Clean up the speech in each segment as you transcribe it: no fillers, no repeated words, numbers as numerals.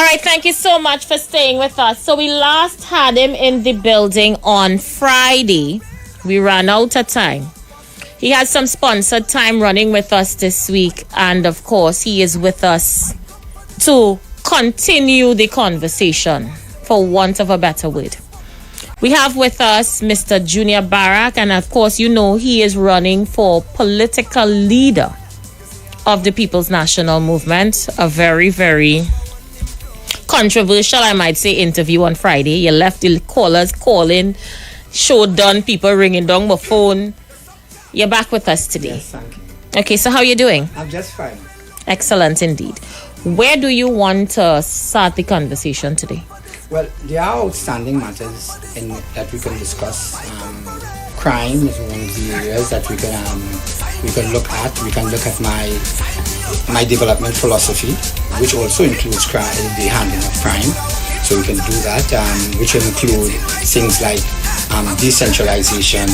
right, thank you so much for staying with us. So we last had him in the building on Friday. We ran out of time. He has some sponsored time running with us this week. And of course, he is with us to continue the conversation, for want of a better word. We have with us Mr. Junior Barrack, and of course, you know he is running for political leader of the People's National Movement. A very, very controversial, I might say, interview on Friday. You left the callers calling, show done, people ringing down my phone. You're back with us today. Yes, thank you. Okay, so how are you doing? I'm just fine. Excellent indeed. Where do you want to start the conversation today? Well, there are outstanding matters that we can discuss. Crime is one of the areas that we can look at. We can look at my development philosophy, which also includes crime, the handling of crime. So we can do that, which will include things like decentralization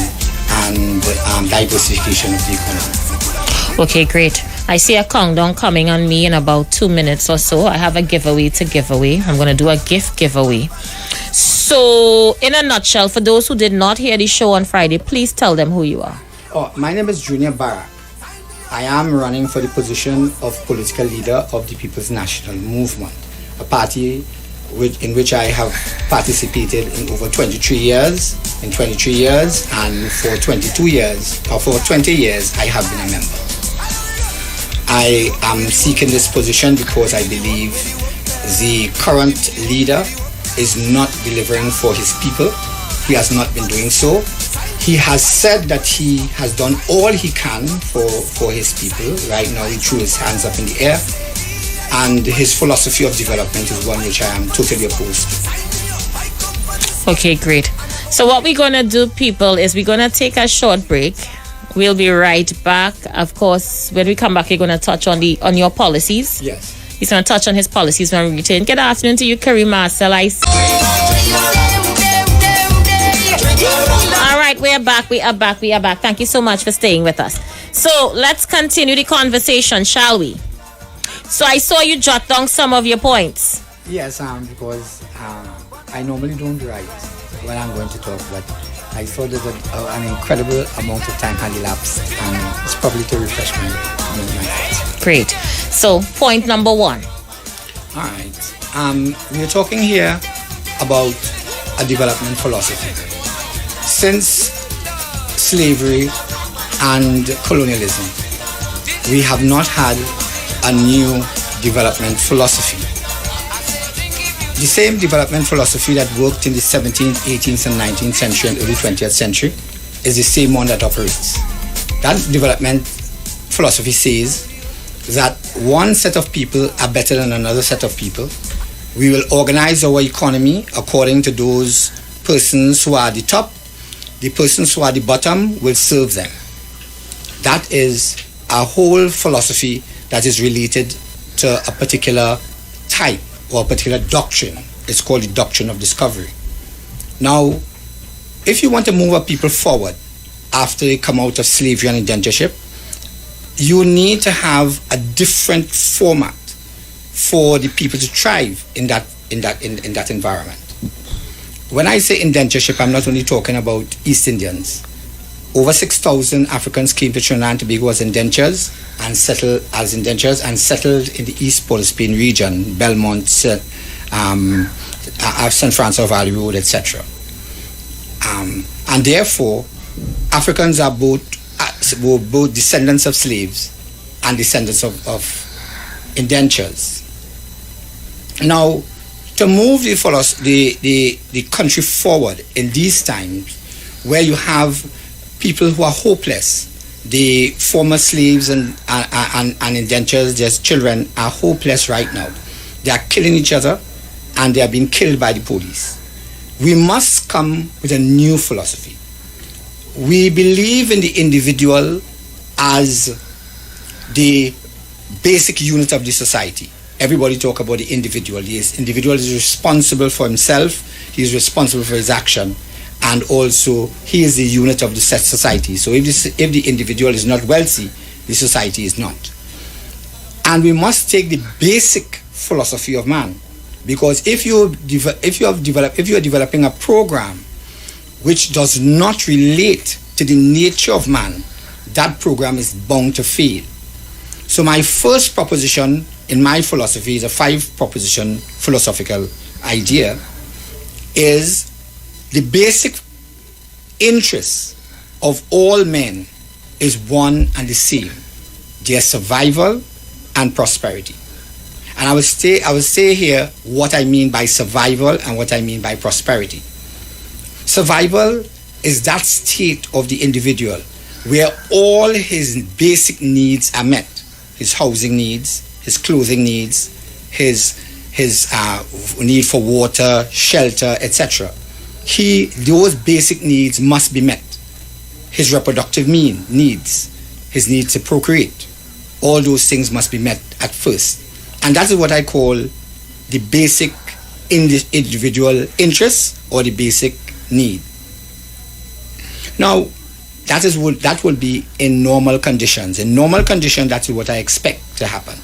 and diversification of the economy. Okay, great. I see a countdown coming on me in about 2 minutes or so. I have a giveaway to give away. I'm going to do a gift giveaway. So, in a nutshell, for those who did not hear the show on Friday, please tell them who you are. Oh, my name is Junior Barrack. I am running for the position of political leader of the People's National Movement, a party in which I have participated in over 23 years. In 23 years, and for 22 years, or for 20 years, I have been a member. I am seeking this position because I believe the current leader is not delivering for his people. He has not been doing so. He has said that he has done all he can for his people. Right now he threw his hands up in the air, and his philosophy of development is one which I am totally opposed to. Okay, great. So what we're going to do, people, is we're going to take a short break. We'll be right back. Of course, when we come back, you're going to touch on your policies. Yes. He's going to touch on his policies when we return. Good afternoon to you, Kareem Marcel. All right, we are back. Thank you so much for staying with us. So let's continue the conversation, shall we? So I saw you jot down some of your points. Yes, because I normally don't write when I'm going to talk, but I saw there's an incredible amount of time had elapsed, and it's probably to refresh my thoughts. Great. So, point number 1. All right. We're talking here about a development philosophy. Since slavery and colonialism, we have not had a new development philosophy. The same development philosophy that worked in the 17th, 18th, and 19th century and early 20th century is the same one that operates. That development philosophy says that one set of people are better than another set of people. We will organize our economy according to those persons who are at the top. The persons who are at the bottom will serve them. That is a whole philosophy that is related to a particular type or a particular doctrine. It's called the doctrine of discovery. Now, if you want to move a people forward after they come out of slavery and indentureship, you need to have a different format for the people to thrive in that environment. When I say indentureship, I'm not only talking about East Indians. Over 6,000 Africans came to Trinidad and Tobago as indentures and settled in the East Port of Spain region, Belmont, St. Francis Valley Road, etc. And therefore, Africans are were both descendants of slaves and descendants of indentures. Now, to move the country forward in these times, where you have people who are hopeless, the former slaves and indentures, their children are hopeless right now. They are killing each other, and they are being killed by the police. We must come with a new philosophy. We believe in the individual as the basic unit of the society. Everybody talk about the individual. The individual is responsible for himself. He is responsible for his action, and also he is the unit of the society. So if the individual is not wealthy, the society is not. And we must take the basic philosophy of man, Because if you are developing a program which does not relate to the nature of man, that program is bound to fail. So my first proposition in my philosophy is a 5-proposition philosophical idea, is the basic interest of all men is one and the same: their survival and prosperity. And I will say here what I mean by survival and what I mean by prosperity. Survival is that state of the individual where all his basic needs are met: his housing needs, his clothing needs, his need for water, shelter, etc. Those basic needs must be met. His reproductive needs, his need to procreate, all those things must be met at first. And that is what I call the basic individual interest, or the basic need. Now, that will be in normal conditions. In normal conditions, that's what I expect to happen.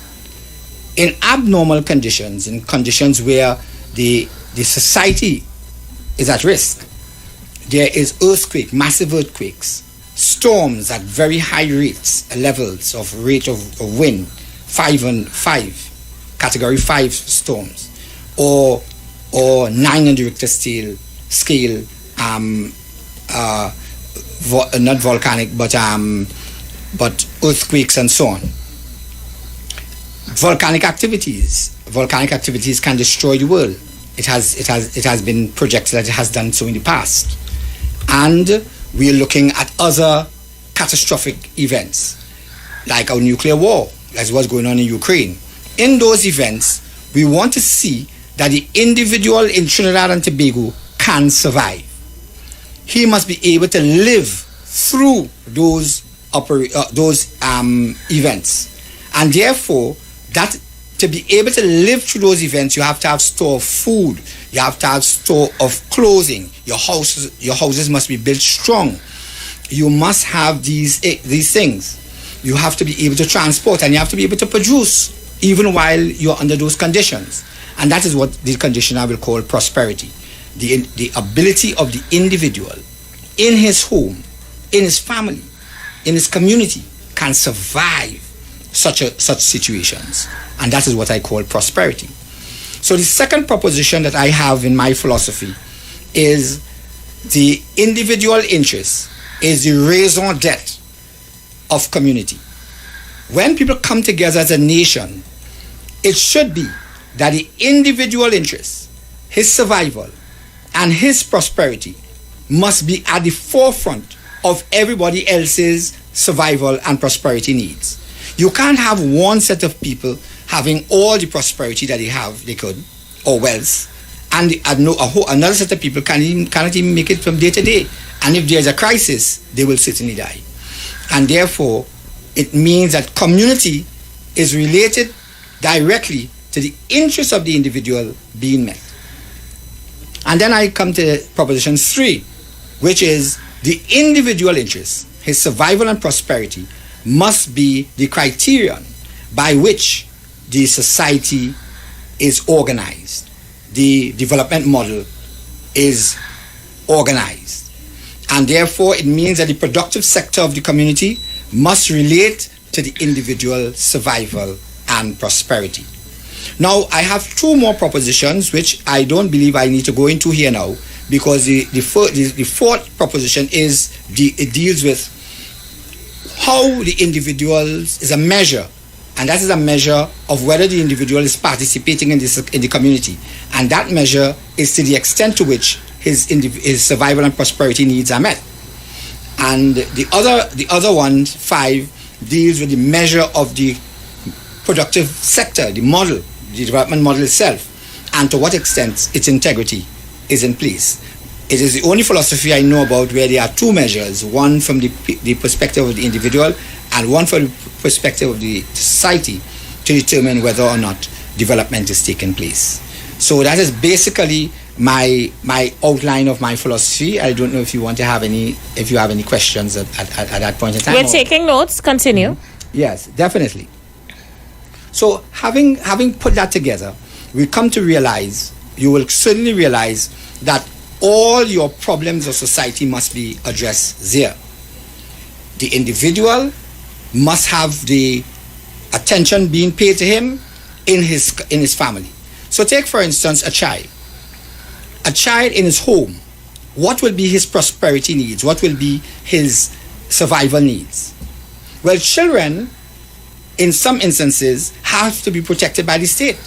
In abnormal conditions, in conditions where the society is at risk, there is massive earthquakes, storms at very high levels of rate of wind, 5 category 5 storms, or 9 on the Richter scale, not volcanic, but earthquakes and so on. Volcanic activities can destroy the world. It has been projected that it has done so in the past, and we are looking at other catastrophic events like our nuclear war, as what's going on in Ukraine. In those events, we want to see that the individual in Trinidad and Tobago can survive. He must be able to live through those events, and therefore, that to be able to live through those events, you have to have store of food, you have to have store of clothing. Your houses must be built strong. You must have these things. You have to be able to transport, and you have to be able to produce even while you're under those conditions. And that is what the condition I will call prosperity. The ability of the individual in his home, in his family, in his community, can survive such situations. And that is what I call prosperity. So the second proposition that I have in my philosophy is the individual interest is the raison d'etre of community. When people come together as a nation, it should be that the individual interest, his survival, and his prosperity must be at the forefront of everybody else's survival and prosperity needs. You can't have one set of people having all the prosperity that they could, or wealth, and another set of people cannot even make it from day to day. And if there's a crisis, they will certainly die. And therefore, it means that community is related directly to the interests of the individual being met. And then I come to proposition 3, which is the individual interest, his survival and prosperity, must be the criterion by which the society is organized. The development model is organized. And therefore, it means that the productive sector of the community must relate to the individual survival and prosperity. Now, I have 2 more propositions, which I don't believe I need to go into here now, because the fourth proposition it deals with how the individual is a measure, and that is a measure of whether the individual is participating in the community, and that measure is to the extent to which his survival and prosperity needs are met. And the other one, 5, deals with the measure of the productive sector, the model, the development model itself, and to what extent its integrity is in place. It is the only philosophy I know about where there are 2 measures, one from the perspective of the individual and one from the perspective of the society, to determine whether or not development is taking place. So that is basically my outline of my philosophy. I don't know if you have any questions at that point in time. We're taking notes. Continue. Yes, definitely. So having put that together, we come to realize, you will certainly realize that all your problems of society must be addressed there. The individual must have the attention being paid to him in his family. So take, for instance, a child. A child in his home, what will be his prosperity needs? What will be his survival needs? Well, children, in some instances, have to be protected by the state.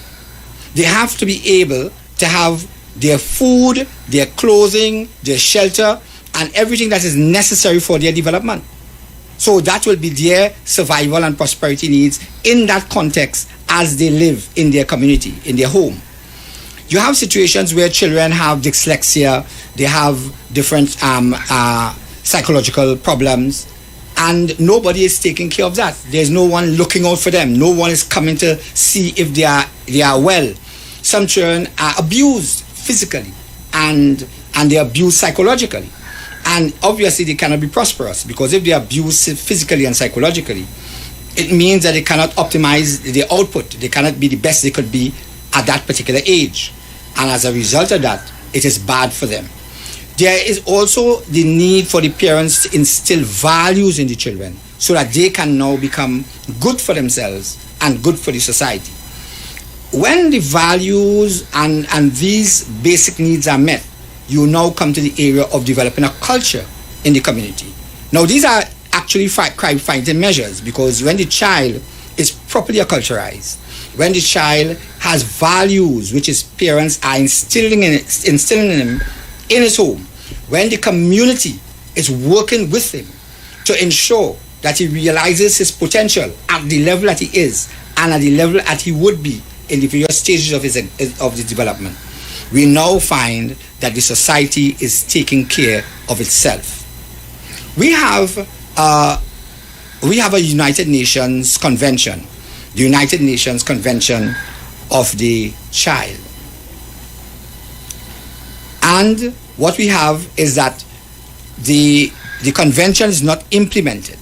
They have to be able to have their food, their clothing, their shelter, and everything that is necessary for their development. So that will be their survival and prosperity needs in that context as they live in their community, in their home. You have situations where children have dyslexia, they have different psychological problems, and nobody is taking care of that. There's no one looking out for them. No one is coming to see if they are well. Some children are abused physically and they're abused psychologically. And obviously they cannot be prosperous, because if they are abused physically and psychologically, it means that they cannot optimize their output. They cannot be the best they could be at that particular age. And as a result of that, it is bad for them. There is also the need for the parents to instill values in the children so that they can now become good for themselves and good for the society. When the values and these basic needs are met, you now come to the area of developing a culture in the community. Now, these are actually crime-fighting measures, because when the child is properly acculturized, when the child has values which his parents are instilling in him in his home, when the community is working with him to ensure that he realizes his potential at the level that he is and at the level that he would be in the various stages of his development, we now find that the society is taking care of itself. We have a United Nations Convention, the United Nations Convention of the Child. And what we have is that the convention is not implemented.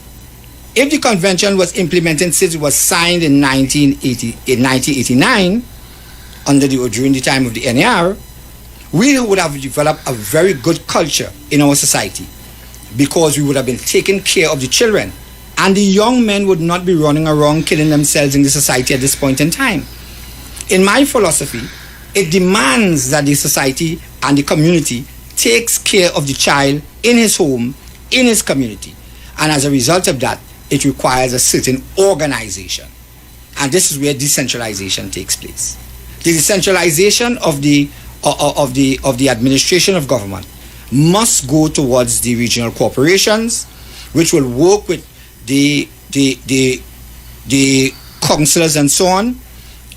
If the convention was implemented since it was signed in 1989, during the time of the NAR, we would have developed a very good culture in our society, because we would have been taking care of the children, and the young men would not be running around killing themselves in the society at this point in time. In my philosophy, it demands that the society and the community takes care of the child in his home, in his community. And as a result of that, it requires a certain organization. And this is where decentralization takes place. The decentralization of the administration of government must go towards the regional corporations, which will work with the councillors and so on,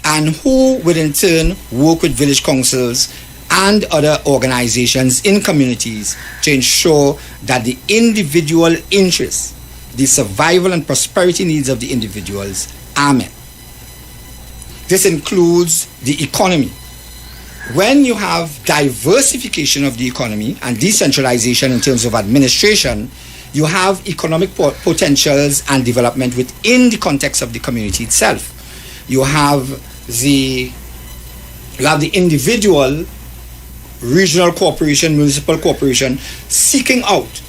and who will in turn work with village councils and other organizations in communities to ensure that the individual interests, the survival and prosperity needs of the individuals are met. This includes the economy. When you have diversification of the economy and decentralization in terms of administration, you have economic potentials and development within the context of the community itself. You have the individual, regional corporation, municipal corporation seeking out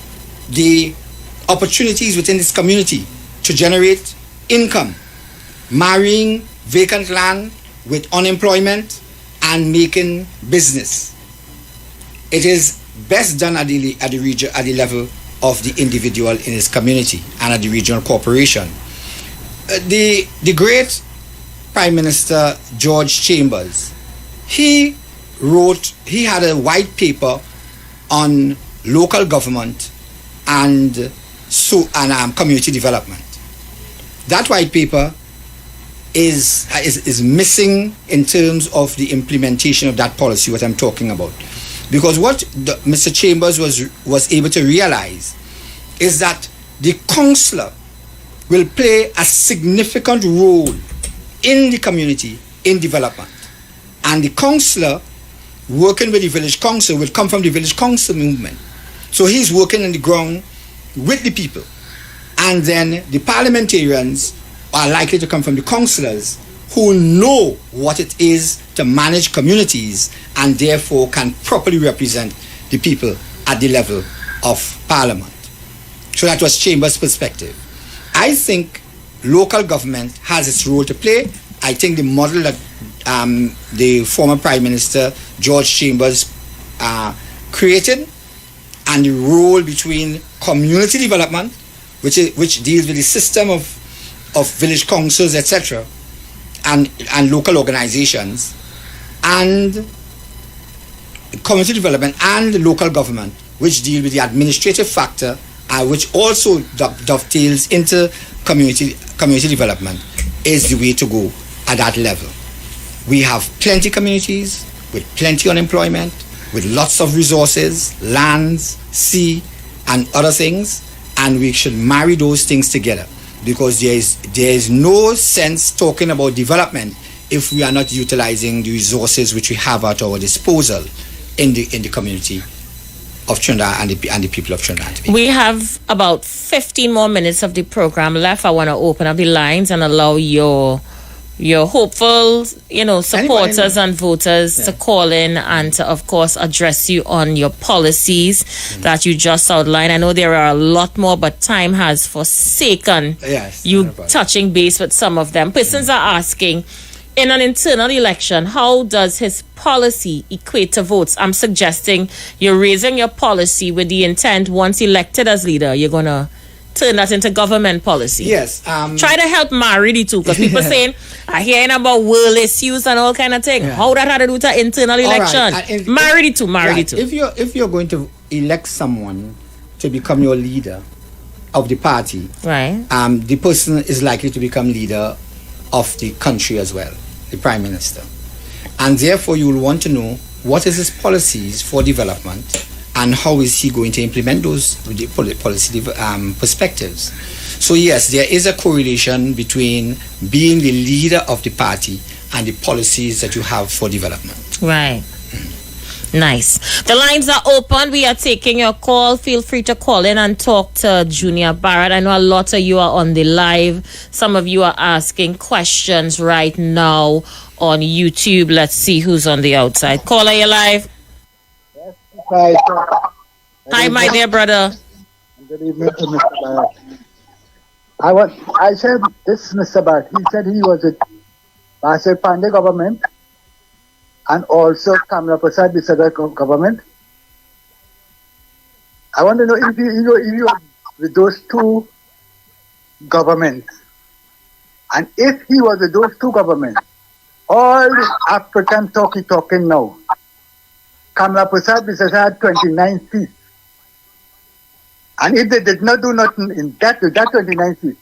the opportunities within this community to generate income, marrying vacant land with unemployment and making business. It is best done at the level of the individual in his community and at the regional corporation. The great Prime Minister George Chambers, he had a white paper on local government and community development. That white paper is missing in terms of the implementation of that policy, what I'm talking about. Because what Mr. Chambers was able to realize is that the councillor will play a significant role in the community in development. And the councillor working with the village council will come from the village council movement. So he's working on the ground with the people. And then the parliamentarians are likely to come from the councillors who know what it is to manage communities and therefore can properly represent the people at the level of Parliament. So that was Chambers' perspective. I think local government has its role to play. I think the model that the former Prime Minister George Chambers created, and the role between community development, which deals with the system of village councils, etc., and local organizations, and community development and local government, which deal with the administrative factor, which also dovetails into community development, is the way to go at that level. We have plenty communities with plenty unemployment, with lots of resources, lands, sea, and other things, and we should marry those things together, because there is no sense talking about development if we are not utilizing the resources which we have at our disposal in the community of Trinidad and the people of Trinidad. We have about 15 more minutes of the program left. I want to open up the lines and allow your hopeful, supporters and voters to call in and to, of course, address you on your policies that you just outlined. I know there are a lot more, but time has forsaken you touching base with some of them. Persons are asking, in an internal election, how does his policy equate to votes? I'm suggesting you're raising your policy with the intent, once elected as leader, you're going to turn that into government policy. Yes. Try to help marry the two, because people saying, I hearing about world issues and all kind of thing. Yeah. How that had to do with an internal election? Right. Marry the two. If you're going to elect someone to become your leader of the party, right? The person is likely to become leader of the country as well, the Prime Minister. And therefore you will want to know what is his policies for development and how is he going to implement those policy perspectives. So yes, there is a correlation between being the leader of the party and the policies that you have for development. Right. Nice. The lines are open. We are taking your call. Feel free to call in and talk to Junior Barrett. I know a lot of you are on the live. Some of you are asking questions right now on YouTube. Let's see who's on the outside. Caller, you live? Yes. Hi. Hi, my dear brother. Good evening to Mr. Barrett. I said this, Mr. Barrett. He said he was with Basil Pandey government and also Kamala Prasad Bisada government. I want to know if you are with those two governments, and if he was with those two governments, all the African talking now, Kamala Prasad Bisada had 29 seats. And if they did not do nothing in that 29 seats,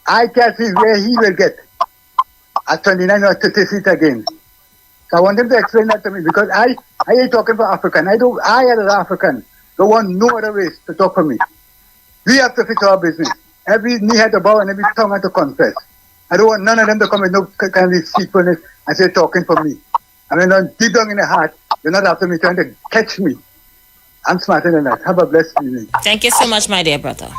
I can't see where he will get at 29 or 30 seats again. So I want him to explain that to me, because I ain't talking for African. I as an African, don't want no other race to talk for me. We have to fix our business. Every knee had to bow and every tongue had to confess. I don't want none of them to come with no kind of deceitfulness and say talking for me. I mean, deep down in the heart, you're not after me trying to catch me. I'm smarter than that. Have a blessed evening. Thank you so much, my dear brother.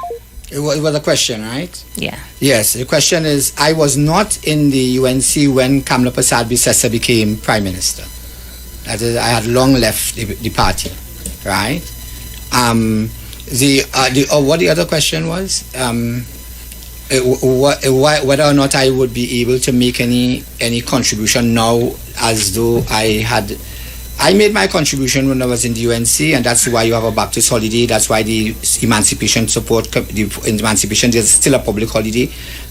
It was a question, right? Yeah. Yes, the question is, I was not in the UNC when Kamala Prasad Bisesa became Prime Minister. That is, I had long left the party, right? What the other question was? Whether or not I would be able to make any contribution now, as though I made my contribution when I was in the UNC, and that's why you have a Baptist holiday. That's why the Emancipation Day is still a public holiday,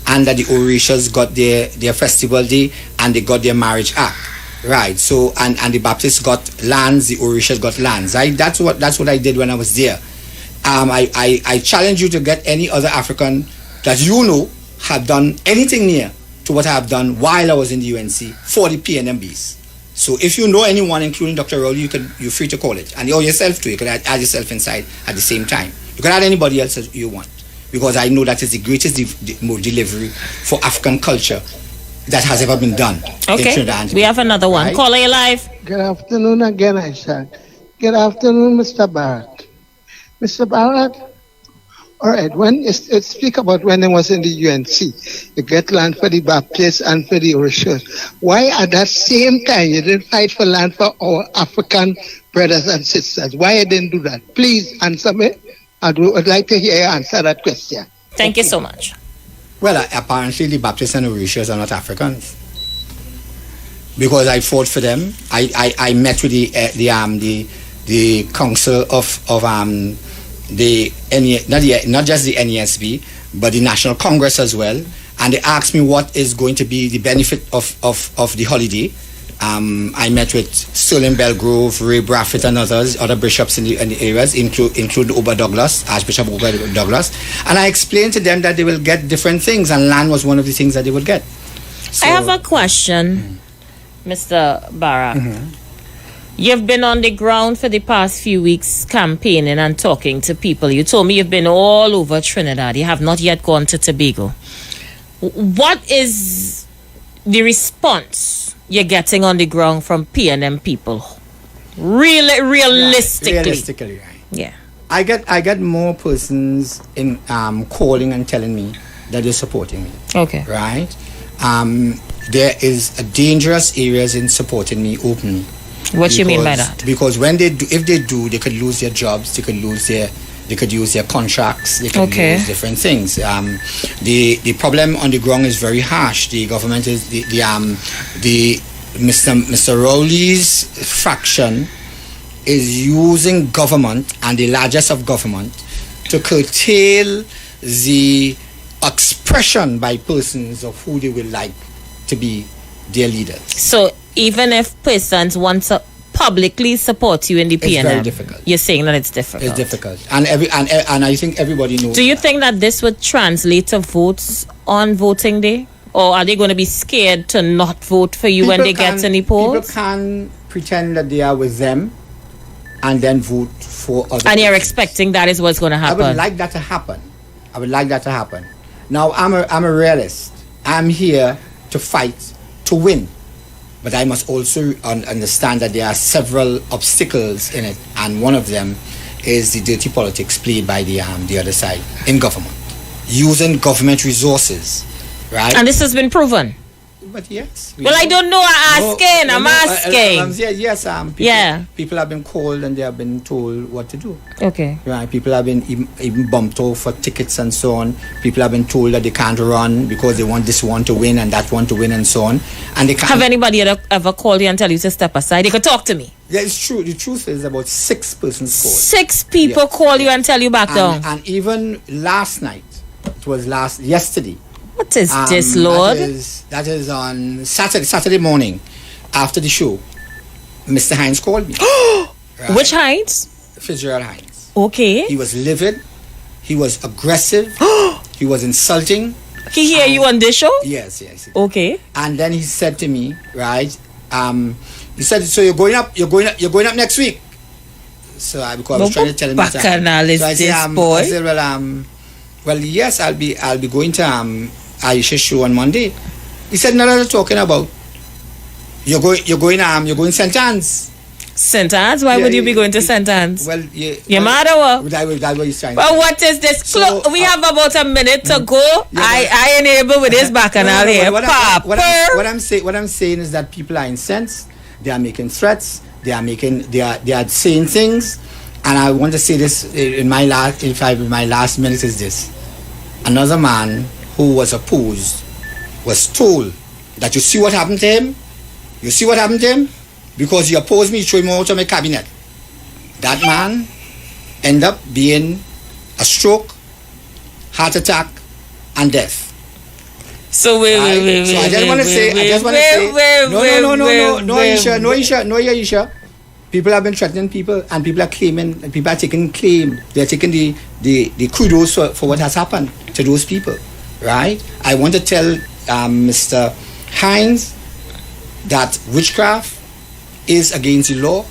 and that the Orishas got their festival day and they got their marriage act, right? So and the Baptists got lands, the Orishas got lands. That's what I did when I was there. I challenge you to get any other African that you know have done anything near to what I have done while I was in the UNC for the PNMBs. So if you know anyone, including Dr. Rowley, you're free to call it. And or yourself too. You can add yourself inside at the same time. You can add anybody else as you want. Because I know that is the greatest delivery for African culture that has ever been done. Okay, we have another one. Right? Caller, you live. Good afternoon again, Isha. Good afternoon, Mr. Barrett. Mr. Barrett, All right. When you speak about when I was in the UNC, you get land for the Baptists and for the Orishas. Why at that same time you didn't fight for land for our African brothers and sisters? Why you didn't do that? Please answer me. I would like to hear you answer that question. Thank you so much. Well, apparently the Baptists and Orishas are not Africans. Because I fought for them. I met with the council of not just the NESB, but the National Congress as well, and they asked me what is going to be the benefit of the holiday. I met with Sterling Belgrove, Ray Braffett, and other bishops in the areas, include Oba Douglas, Archbishop Oba Douglas, and I explained to them that they will get different things, and land was one of the things that they would get. So, I have a question, Mr. Barrack. You've been on the ground for the past few weeks campaigning and talking to people. You told me you've been all over Trinidad. You have not yet gone to Tobago. What is the response you're getting on the ground from PNM people? Realistically. Realistically, right. Yeah. I get more persons in calling and telling me that they're supporting me. Okay. Right? There is a dangerous areas in supporting me openly. What do you mean by that? Because when they do, if they do, they could lose their jobs, they could use their contracts, they could lose different things. The problem on the ground is very harsh. The government is the Mr. Rowley's faction is using government and the largest of government to curtail the expression by persons of who they would like to be their leaders. So even if persons want to publicly support you in the PNM, it's very difficult. You're saying that it's difficult. It's difficult, and I think everybody knows. Do you think that this would translate to votes on voting day, or are they going to be scared to not vote for you when they get to the polls? People can pretend that they are with them, and then vote for other. And you're expecting that is what's going to happen. I would like that to happen. Now I'm a realist. I'm here to fight to win. But I must also understand that there are several obstacles in it, and one of them is the dirty politics played by the other side in government, using government resources, right? And this has been proven. But yes. I don't know. I'm asking. Yes. People have been called and they have been told what to do. Okay. Right. People have been even bumped off for tickets and so on. People have been told that they can't run because they want this one to win and that one to win and so on. And they can't. Have anybody ever called you and tell you to step aside? You could talk to me. Yeah, it's true. The truth is about 6 persons called. 6 people call you and tell you back down. And even last night, yesterday. What is this, Lord? That is on Saturday morning after the show. Mr. Hinds called me. Right? Which Hinds? Fitzgerald Hinds. Okay. He was livid. He was aggressive. He was insulting. He hear you on this show? Yes. Okay. And then he said to me, right? He said, "So you're going up next week." So I was trying to tell him that. So I said, well, yes, I'll be going to Aisha's show on Monday. He said, "No, talking about you're going St. Anne's." St. Anne's? Why would you be going to St. Anne's? Well, you're mad or what? That's what he's trying. Well, what is this? So, we have about a minute to go. I enable with this bacchanal here. What I'm saying is that people are incensed. They are making threats. They are saying things. And I want to say this in my last minute is this. Another man who was opposed was told that you see what happened to him? You see what happened to him? Because he opposed me, threw him out of my cabinet. That man ended up being a stroke, heart attack, and death. So wait. I just want to say, no, Isha. People have been threatening people, and people are claiming, and people are taking claim. They're taking the kudos for what has happened to those people, right? I want to tell Mr. Hinds that witchcraft is against the law.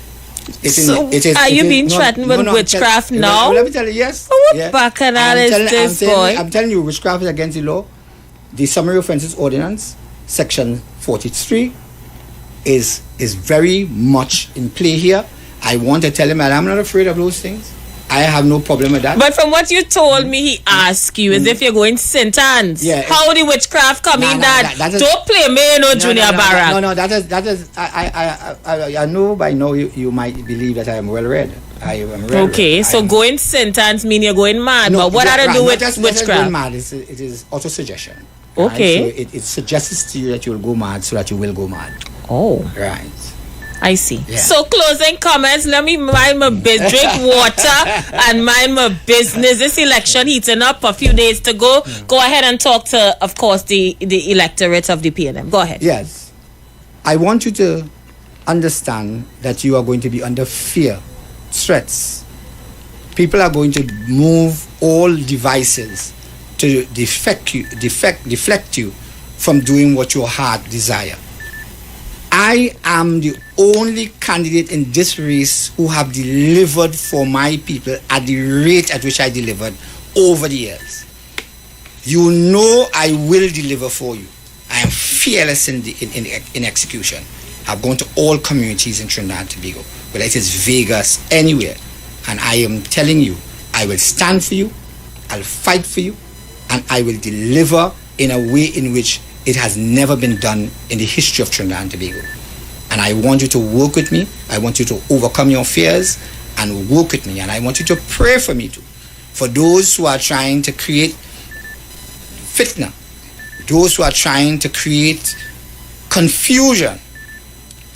Are you being threatened with witchcraft now? Let me tell you, yes. What bacchanal is this, boy? I'm telling you, witchcraft is against the law. The Summar Offences Ordinance, Section 43, is very much in play here. I want to tell him that I'm not afraid of those things. I have no problem with that. But from what you told me, he asked you as if you're going St. Anne's. Yeah. How the witchcraft come in that don't play me, Junior Barrack. No, that is. I know by now you might believe that I am well read. I am read. Okay, so going St. Anne's mean you're going mad. No, but what are to do with witchcraft? Going mad. It is auto-suggestion. Okay. Right? So it suggests to you that you will go mad so that you will go mad. Oh. Right. I see. Yeah. So closing comments. Let me mind my business, drink water and mind my business. This election heating up, a few days to go. Go ahead and talk to, of course, the electorate of the PNM. Go ahead. Yes. I want you to understand that you are going to be under fear, threats. People are going to move all devices to deflect you from doing what your heart desire. I am the only candidate in this race who have delivered for my people at the rate at which I delivered over the years. You know I will deliver for you. I am fearless in execution. I've gone to all communities in Trinidad and Tobago, whether it is Vegas, anywhere. And I am telling you, I will stand for you, I'll fight for you, and I will deliver in a way in which it has never been done in the history of Trinidad and Tobago. And I want you to work with me. I want you to overcome your fears and work with me. And I want you to pray for me too. For those who are trying to create fitna, those who are trying to create confusion,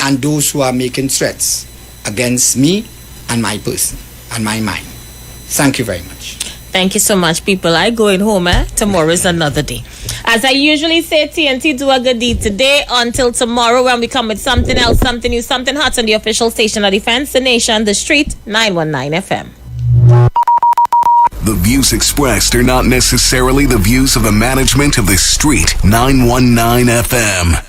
and those who are making threats against me and my person and my mind. Thank you very much. Thank you so much, people. I going home, Tomorrow is another day. As I usually say, TNT, do a good deed today until tomorrow when we come with something else, something new, something hot on the official station of Defense, the Nation, the Street, 919 FM. The views expressed are not necessarily the views of the management of the Street, 919 FM.